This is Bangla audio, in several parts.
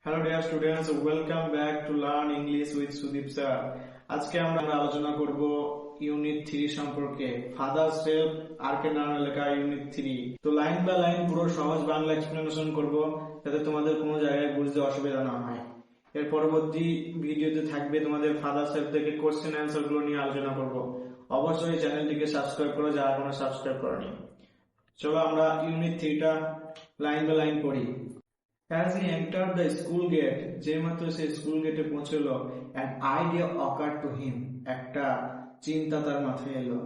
Hello dear students, welcome back to Learn English with Sudeep sir. আজকে আমরা আলোচনা করব ইউনিট 3 সম্পর্কে। ফাদার সেলফ আর্কের নামে লেখা ইউনিট 3। তো লাইন বাই লাইন পুরো সহজ বাংলা এক্সপ্লেনেশন করব যাতে তোমাদের কোনো জায়গায় বুঝতে অসুবিধা না হয়। এর পরবর্তী ভিডিওতে থাকবে তোমাদের ফাদার সেলফ থেকে কোশ্চেন অ্যান্সার গুলো নিয়ে আলোচনা করব। অবশ্যই চ্যানেলটিকে সাবস্ক্রাইব করো যারা এখনো সাবস্ক্রাইব করোনি। চলো আমরা ইউনিট 3টা লাইন বাই লাইন পড়ি। As he entered the school gate, যেমাত্র সে স্কুল গেটে পৌঁছলো, an idea occurred to him, একটা চিন্তা তার মাথায় এলো।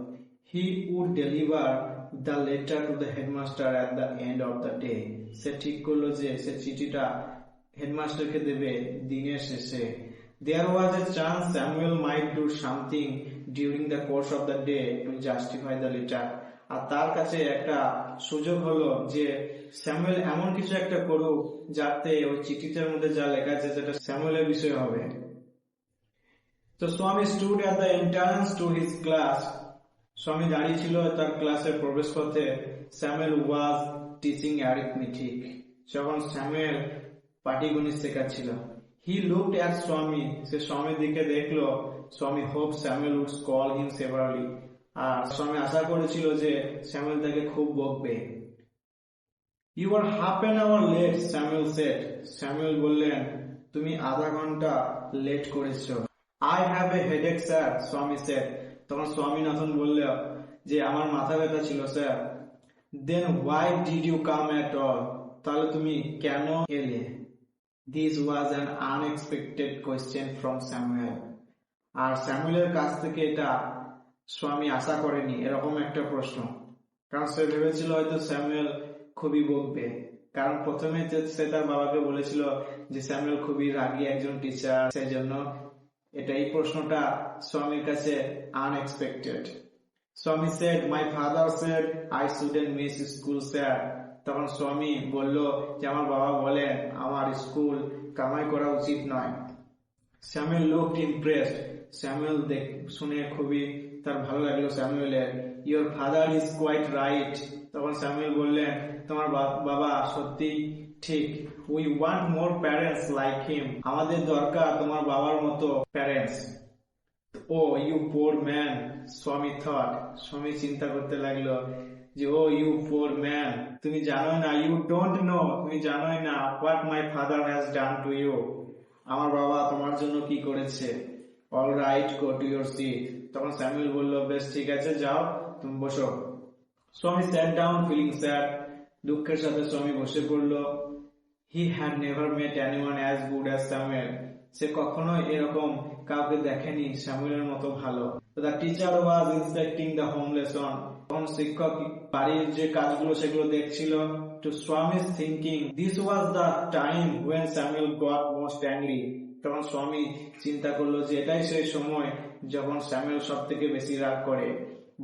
He would deliver the letter to the headmaster at the end of the day. সে ঠিক করলো যে সে চিঠিটা হেডমাস্টারকে দেবে দিনের শেষে। There was a chance Samuel might do something during the course of the day to justify the letter. আর তার কাছে একটা সুযোগ হলো যে স্যামুয়েল এমন কিছু একটা করুক যাতে ওই চিঠিটার মধ্যে যা লেখা আছে সেটা স্যামুয়েলের বিষয় হবে। তো Swami stood at the entrance to his class. Swami দাঁড়িয়ে ছিল তার ক্লাসের প্রবেশ পথে। Samuel was teaching arithmetic. যখন স্যামুয়েল পাটিগণিত শেখাচ্ছিল। He looked at Swami. সে স্বামীর দিকে দেখলো। Swami hope Samuel would call him severally. আর স্বামী আশা করেছিল যে স্যামুয়েল তাকে খুব বকবে। You are half an hour late, Samuel said. Samuel বললেন, তুমি আধা ঘন্টা লেট করেছো। I have a headache, sir, স্বামী said. তখন স্বামীনাথন বলল যে আমার মাথা ব্যথা ছিল sir. Then why did you come at all? তাহলে তুমি কেন এলে? This was an unexpected question from Samuel. আর স্যামুয়েলের কাছ থেকে এটা স্বামী আশা করেনি এরকম একটা প্রশ্ন। কারণ সে ভেবেছিল হয়তো স্যামুয়েল খুবই বকবে। কারণ প্রথমে সে তার বাবাকে বলেছিল যে স্যামুয়েল খুবই রাগী একজন টিচার, সেই জন্য এই প্রশ্নটা স্বামীর কাছে আনএক্সপেক্টেড। স্বামী said, my father said I shouldn't miss school, sir. তখন স্বামী বলল যে আমার বাবা বলেন আমার স্কুল কামাই করা উচিত নয়। Samuel looked impressed. স্যামুয়েল শুনে খুবই তার ভালো লাগলো স্যামুয়েলের। Your father is quite right. তখন স্যামুয়েল বললেন তোমার বাবা সত্যি ঠিক। We want more parents like him. আমাদের দরকার তোমার বাবার মতো parents. Oh, you poor man, স্বামী thought. স্বামী চিন্তা করতে লাগলো যে oh, you poor man, তুমি জানোই না, you don't know, তুমি জানোই না what my father has done to you. আমার বাবা তোমার জন্য কি করেছে। All right, go to your seat. তখন স্যামুয়েল বলল বেশ ঠিক আছে যাও তুমি বসো। স্বামী sat down feeling sad. দুঃখের সাথে স্বামী বসে পড়ল। He had never met anyone as good as Samuel. সে কখনো এরকম কাউকে দেখেনি স্যামুয়েলের মতো ভালো। The teacher was inspecting the home lesson. তখন শিক্ষক বাড়ির যে কাজগুলো সেগুলো দেখছিল। To Swami's thinking, this was the time when Samuel got most angry. তখন স্বামী চিন্তা করলো যে এটাই সেই সময় যখন স্যামুয়েল সব থেকে বেশি রাগ করে।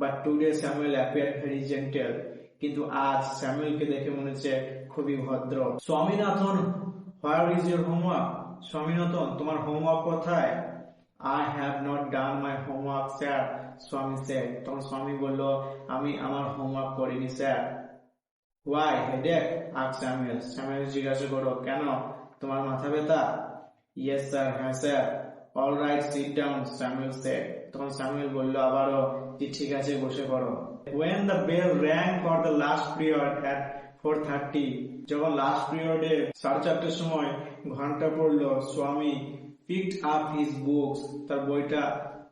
But today Samuel appeared very gentle. কিন্তু আজ স্যামুয়েলকে দেখে মনে হচ্ছে খুবই ভদ্র। Swaminathan, where is your homework? Swaminathan তোমার হোমওয়ার্ক কোথায়? I have not done my homework, sir, স্বামী said. তখন স্বামী বলল আমি আমার হোমওয়ার্ক করিনি sir. Why, headache? asked Samuel. Samuel জিজ্ঞাসা করলো কেন তোমার মাথা ব্যথা? Yes sir, হ্যাঁ sir. All right, sit down, Samuel said. তখন স্যামুয়েল বলল আবারও যে ঠিক আছে বসে পড়ো। When the bell rang for the last period at 4:30, যখন লাস্ট পিরিয়ডে 4:30 সময় ঘন্টা পড়লো, স্বামী picked up his books, তার বইটা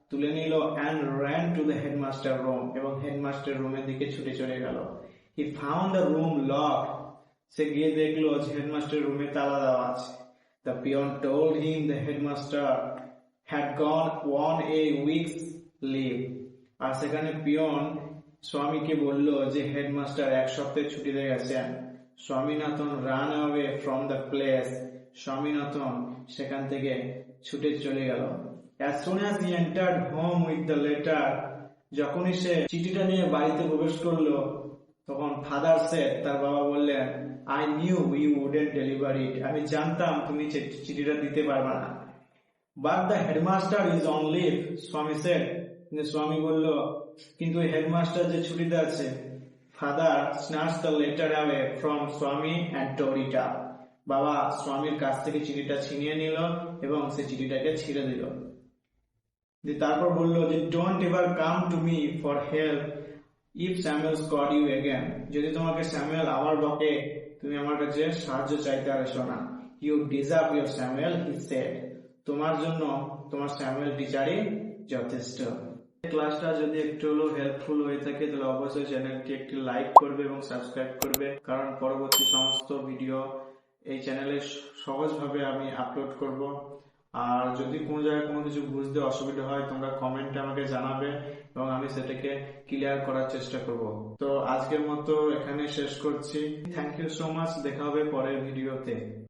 তুলে নিল and ran to the headmaster room, এবং হেডমাস্টার রুমের দিকে ছুটে চলে গেল। He found the room locked. সে গিয়ে দেখলো যে হেডমাস্টার রুমে তালা দেওয়া আছে। The peon told him the headmaster had gone on a week's leave. আর সেখানে পিয়ন স্বামীকে বলল যে হেডমাস্টার এক সপ্তাহের ছুটিতে গেছেন। Swaminathan ran away from the place. Swaminathan সেখান থেকে ছুটে চলে গেল। As soon as he entered home with the letter, যখনই সে চিঠিটা নিয়ে বাড়িতে প্রবেশ করলো তখন ফাদার said, তার বাবা বললেন I knew you wouldn't deliver it. আমি জানতাম তুমি চিঠিটা দিতে পারবে না। But the headmaster is on leave, স্বামী said. স্বামী বলল কিন্তু হেডমাস্টার যে ছুটিতে আছে। Father snatched the letter away from Swami and tore it up. বাবা স্বামীর কাছ থেকে চিঠিটা ছিনিয়ে নিল এবং সে চিঠিটাকে ছিঁড়ে দিল। তারপর বললো যে don't ever come to me for help if Samuel call you again. যদি তোমাকে স্যামুয়েল আবার বকে, তুমি আমার কাছে সাহায্য চাইতে আর এসো না। You deserve your Samuel, he said. তোমার জন্য তোমার স্যামুয়েল টিচারই যথেষ্ট। ক্লাসটা যদি একটু হলেও হেল্পফুল হয়ে থাকে তাহলে অবশ্যই চ্যানেলটি একটি লাইক করবে এবং সাবস্ক্রাইব করবে, কারণ পরবর্তী সমস্ত ভিডিও এই চ্যানেলে সহজভাবে আমি আপলোড করব। আর যদি কোনো জায়গায় কোনো কিছু বুঝতে অসুবিধা হয় তোমরা কমেন্টে আমাকে জানাবে এবং আমি সেটাকে ক্লিয়ার করার চেষ্টা করব। তো আজকের মতো এখানে শেষ করছি। থ্যাংক ইউ সো মাচ, দেখা হবে পরের ভিডিওতে।